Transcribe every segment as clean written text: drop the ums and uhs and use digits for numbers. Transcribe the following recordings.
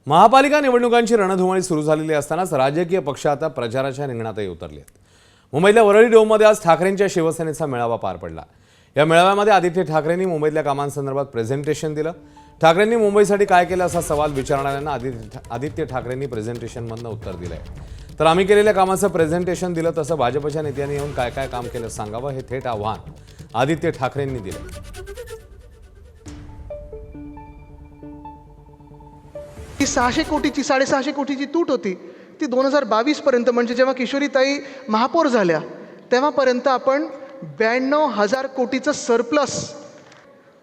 महापालिका निवडणुकांची रणधुमाळी सुरू झालेली असतानाच राजकीय पक्ष आता प्रचाराच्या रिंगणातही उतरले आहेत। मुंबईतल्या वरळी डोममध्ये आज ठाकरेंच्या शिवसेनेचा मेळावा पार पडला। या मेळाव्यामध्ये आदित्य ठाकरेंनी मुंबईतल्या कामांसंदर्भात प्रेझेंटेशन दिलं। ठाकरेंनी मुंबईसाठी काय केलं असा सवाल विचारणाऱ्यांना आदित्य ठाकरेंनी प्रेझेंटेशनमधनं उत्तर दिलंय। तर आम्ही केलेल्या कामाचं प्रेझेंटेशन दिलं तसं भाजपच्या नेत्यांनी येऊन काय काय काम केलं सांगावं, हे थेट आव्हान आदित्य ठाकरेंनी दिलं। 600 कोटीची 650 कोटीची तूट होती ती 2022 पर्यंत, म्हणजे जेव्हा किशोरीताई महापौर झाल्या तेव्हापर्यंत आपण 92,000 कोटीचं सरप्लस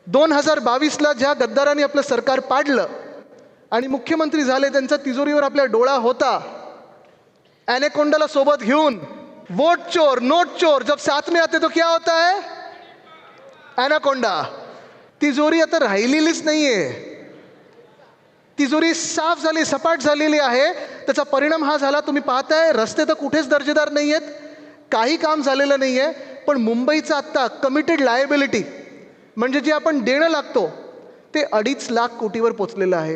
2022ला ज्या गद्दारांनी आपलं सरकार पाडलं आणि मुख्यमंत्री झाले, त्यांचा तिजोरीवर आपल्या डोळा होता। एनाकोंडाला सोबत घेऊन वोट चोर नोट चोर जब साथ में आते तो क्या होता है, एनाकोंडा। तिजोरी आता राहिलेलीच नाहीये, तिजोरी साफ झाली, सपाट झालेली आहे। त्याचा परिणाम हा झाला, तुम्ही पाहताय रस्ते तर कुठेच दर्जेदार नाही आहेत, काही काम झालेलं नाही आहे। पण मुंबईचं आत्ता कमिटेड लायबिलिटी म्हणजे जे आपण देणं लागतो ते 2.5 लाख कोटीवर पोचलेलं आहे।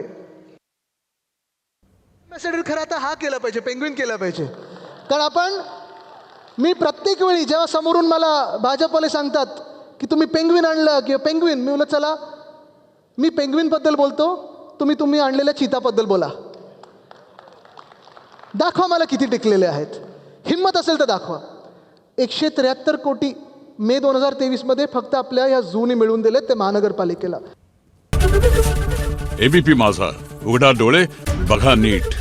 अँबॅसेडर खरं आता हा केला पाहिजे, पेंग्विन केला पाहिजे। कारण मी प्रत्येक वेळी जेव्हा समोरून मला भाजपवाले सांगतात की तुम्ही पेंग्विन आणलं किंवा पेंग्विन, मी बोलत चला मी पेंग्विनबद्दल बोलतो, तुम्ही आणलेल्या चीताबद्दल बोला। दाखवा मला किती टिकलेले आहेत, हिम्मत असेल तर दाखवा। 173 कोटी मे 2023 मध्ये फक्त आपल्या या झूने मिळवून दिले ते महानगरपालिकेला। एबीपी माझा, उघडा डोळे बघा नीट।